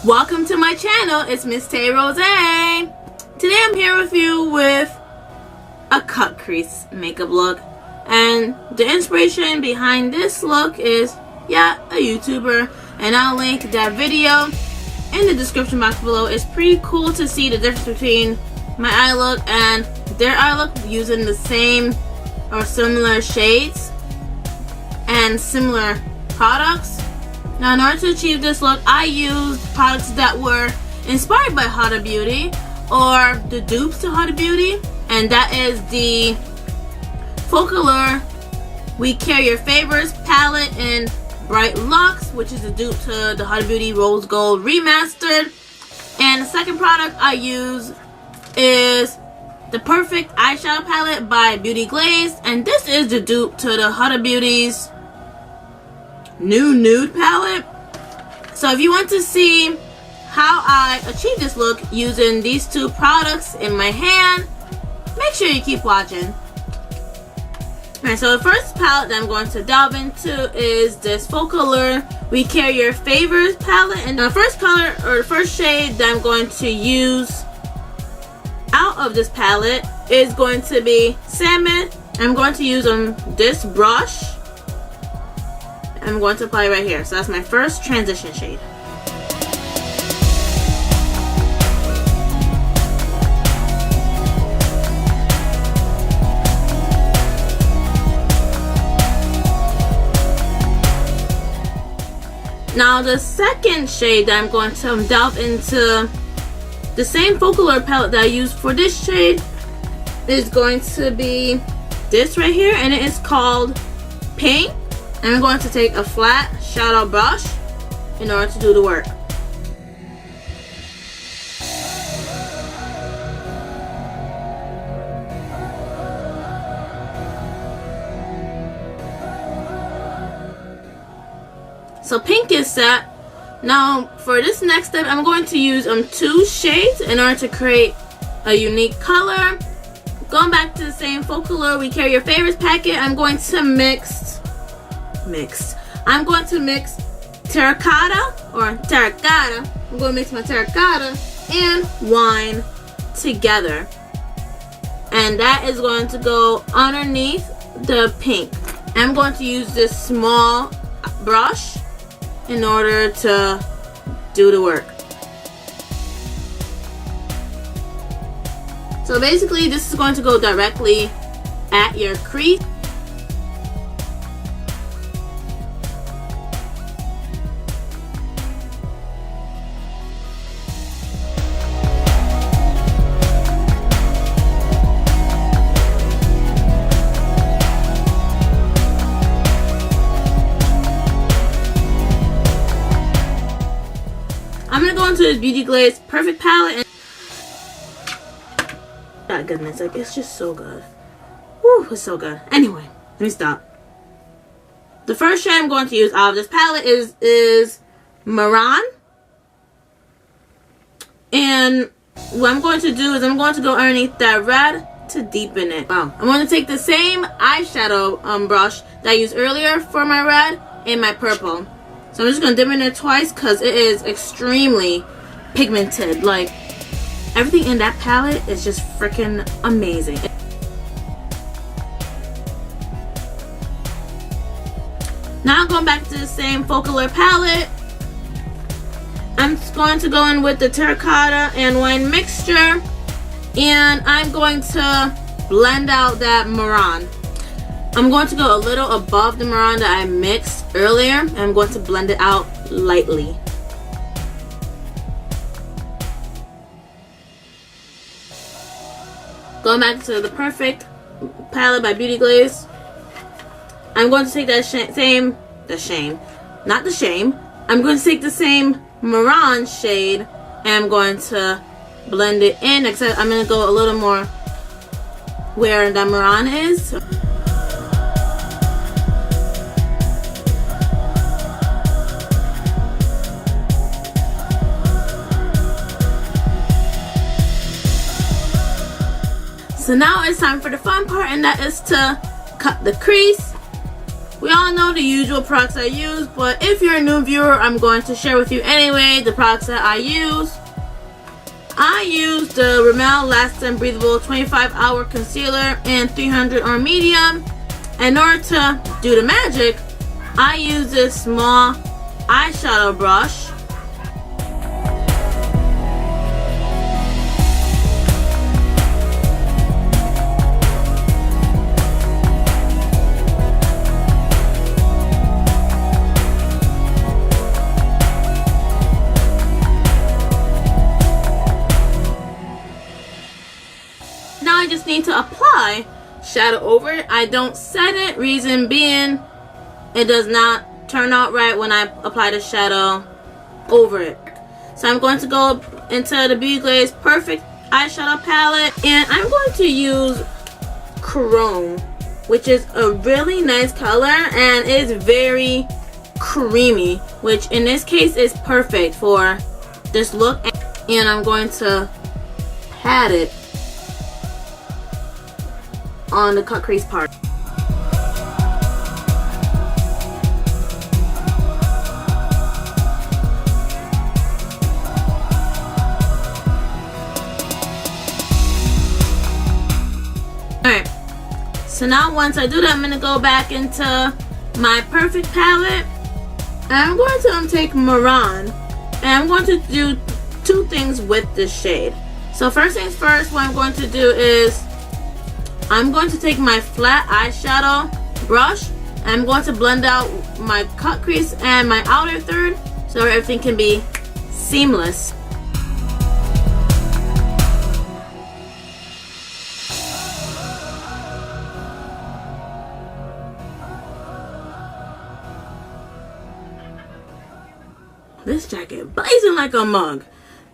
Welcome to my channel. It's Miss Tay Rosé. Today I'm here with you with a cut crease makeup look, and the inspiration behind this look is a YouTuber, and I'll link that video in the description box below. It's pretty cool to see the difference between my eye look and their eye look using the same or similar shades and similar products. Now, in order to achieve this look, I used products that were inspired by Huda Beauty or the dupes to Huda Beauty, and that is the Focallure We Care Your Favors palette in Bright Luxe, which is a dupe to the Huda Beauty Rose Gold Remastered. And the second product I use is the Perfect Eyeshadow Palette by Beauty Glaze, and this is the dupe to the Huda Beauty's new nude palette. So if you want to see how I achieve this look using these two products in my hand, make sure you keep watching. Alright, so the first palette that I'm going to delve into is this Focallure We Care Your Favors palette, and the first color or the first shade that I'm going to use out of this palette is going to be Salmon. I'm going to use this brush. I'm going to apply right here. So that's my first transition shade. Now the second shade that I'm going to delve into, the same Focallure palette that I used for this shade, is going to be this right here, and it is called Pink. And I'm going to take a flat shadow brush in order to do the work. So pink is set. Now for this next step, I'm going to use two shades in order to create a unique color. Going back to the same Focallure We Care Your Favorites packet, I'm going to mix terracotta. I'm going to mix my terracotta and wine together, and that is going to go underneath the pink. I'm going to use this small brush in order to do the work. So basically this is going to go directly at your crease. I'm going to go into the Beauty Glaze Perfect palette, and oh goodness, like, it's just so good. Woo, it's so good. Anyway, let me stop. The first shade I'm going to use out of this palette is Maran. And what I'm going to do is I'm going to go underneath that red to deepen it. Wow. I'm going to take the same eyeshadow brush that I used earlier for my red and my purple. So I'm just going to dip in there twice because it is extremely pigmented. Like, everything in that palette is just freaking amazing. Now I'm going back to the same Focallure palette. I'm just going to go in with the terracotta and wine mixture, and I'm going to blend out that Maran. I'm going to go a little above the Maran that I mixed earlier, and I'm going to blend it out lightly. Going back to the Perfect palette by Beauty Glaze, I'm going to take that I'm going to take the same Maran shade, and I'm going to blend it in, except I'm going to go a little more where that Maran is. So now it's time for the fun part, and that is to cut the crease. We all know the usual products I use, but if you're a new viewer, I'm going to share with you anyway the products that I use. I use the Rimmel Last and Breathable 25-Hour Concealer in 300 or medium. In order to do the magic, I use this small eyeshadow brush. Now I just need to apply shadow over it. I don't set it, reason being it does not turn out right when I apply the shadow over it. So I'm going to go into the Beauty Glaze Perfect Eyeshadow Palette, and I'm going to use Chrome, which is a really nice color and is very creamy, which in this case is perfect for this look. And I'm going to pat it on the cut crease part. Alright, so now once I do that, I'm going to go back into my Perfect palette, and I'm going to take Maran, and I'm going to do two things with this shade. So first things first, what I'm going to do is I'm going to take my flat eyeshadow brush and I'm going to blend out my cut crease and my outer third so everything can be seamless. This jacket blazing like a mug.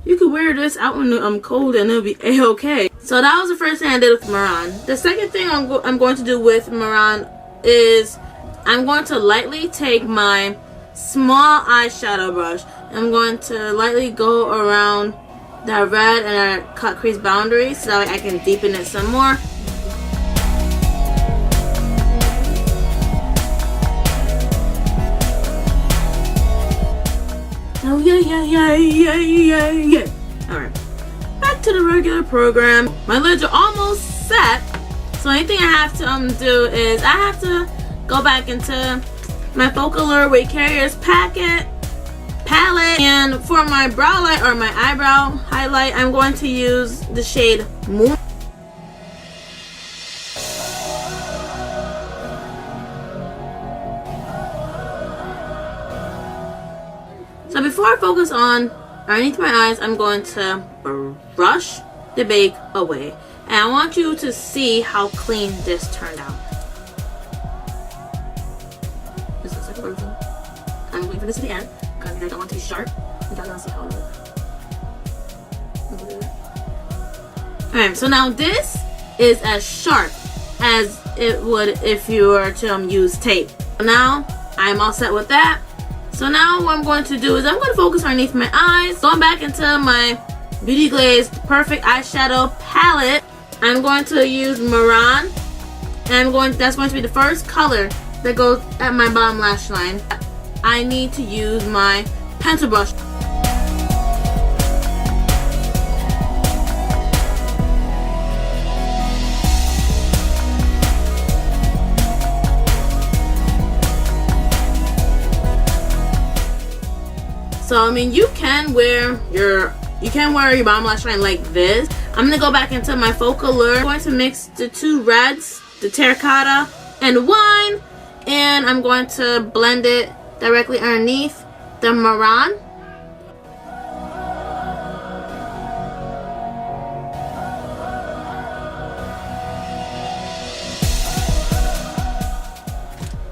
You could wear this out when I'm cold and it'll be a-okay. So that was the first thing I did with Maran. The second thing I'm going to do with Maran is I'm going to lightly take my small eyeshadow brush. I'm going to lightly go around that red and our cut crease boundary so that way I can deepen it some more. Oh yeah. Alright, back to the regular program. My lids are almost set, so anything I have to do is I have to go back into my Focal Lure Weight Carriers palette, and for my brow light or my eyebrow highlight, I'm going to use the shade Moon. So before I focus on underneath my eyes, I'm going to brush the bake away. And I want you to see how clean this turned out. This is like a version. I'm waiting for this to the end because I don't want to be sharp. You guys want to see how it looks. Alright, so now this is as sharp as it would if you were to use tape. Now I'm all set with that. So now what I'm going to do is I'm going to focus underneath my eyes. Going back into my Beauty Glaze Perfect Eyeshadow Palette, I'm going to use Maran, and that's going to be the first color that goes at my bottom lash line. I need to use my pencil brush. So I mean, you can wear your bottom lash line like this. I'm gonna go back into my Focal Lure. I'm going to mix the two reds, the terracotta and wine, and I'm going to blend it directly underneath the Maran.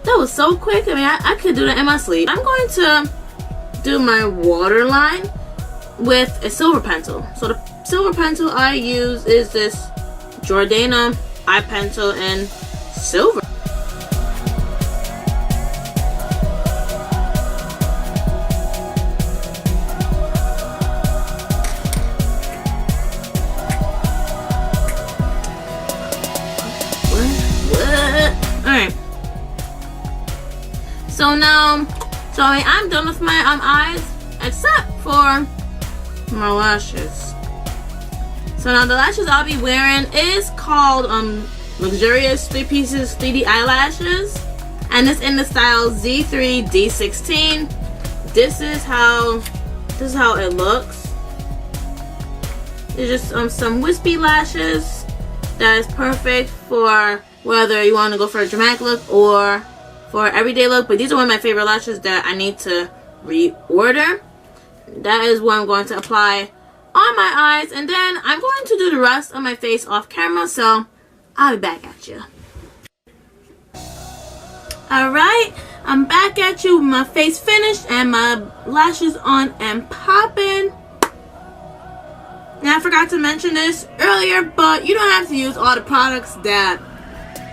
That was so quick. I mean, I could do that in my sleep. I'm going to do my waterline with a silver pencil. So the silver pencil I use is this Jordana Eye Pencil in silver. Alright. So I'm done with my eyes, except for my lashes. So now the lashes I'll be wearing is called Luxurious 3 Pieces 3D Eyelashes, and it's in the style Z3 D16. This is how it looks. It's just some wispy lashes that is perfect for whether you want to go for a dramatic look or for an everyday look. But these are one of my favorite lashes that I need to reorder. That is what I'm going to apply on my eyes, and then I'm going to do the rest of my face off camera, so I'll be back at you. Alright, I'm back at you with my face finished and my lashes on and popping. Now I forgot to mention this earlier, but you don't have to use all the products that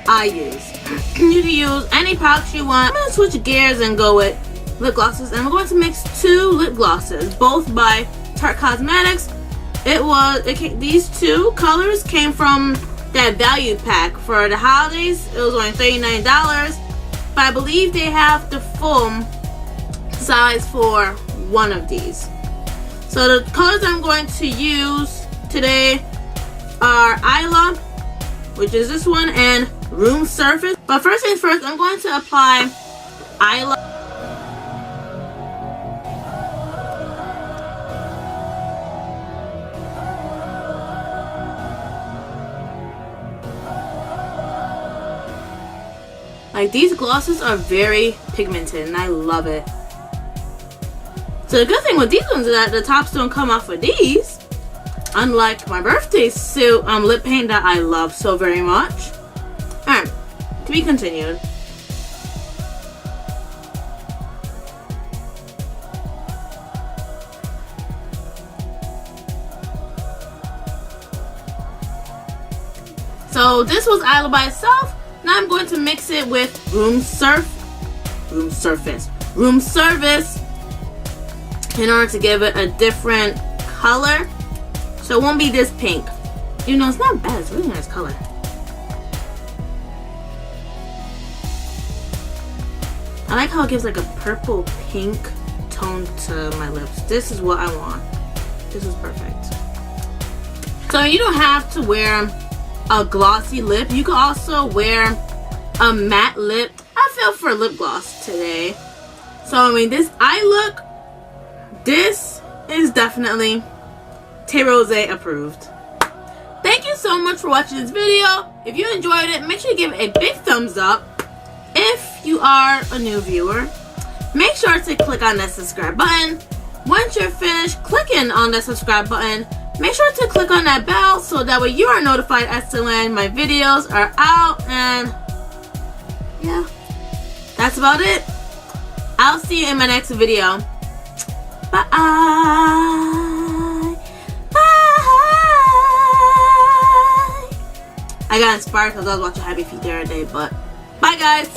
I use. You can use any products you want. I'm going to switch gears and go with lip glosses, and we're going to mix 2 lip glosses, both by Tarte Cosmetics. These 2 colors came from that value pack for the holidays. It was only $39, but I believe they have the full size for one of these. So the colors I'm going to use today are Isla, which is this one, and Room Surface. But first things first, I'm going to apply Isla. Like, these glosses are very pigmented and I love it. So the good thing with these ones is that the tops don't come off of these, unlike my birthday suit lip paint that I love so very much. Alright, to be continued. So this was Isla by itself. Now I'm going to mix it with Room Service in order to give it a different color. So it won't be this pink. You know, it's not bad. It's a really nice color. I like how it gives like a purple pink tone to my lips. This is what I want. This is perfect. So you don't have to wear a glossy lip. You can also wear a matte lip. I feel for lip gloss today. So I mean, this eye look, this is definitely Tay Rosé approved. Thank you so much for watching this video. If you enjoyed it, make sure you give it a big thumbs up. If you are a new viewer, make sure to click on that subscribe button. Once you're finished clicking on that subscribe button, make sure to click on that bell so that way you are notified as to when my videos are out. And yeah, that's about it. I'll see you in my next video. Bye. Bye. I got inspired because I was watching Happy Feet the other day, but bye guys.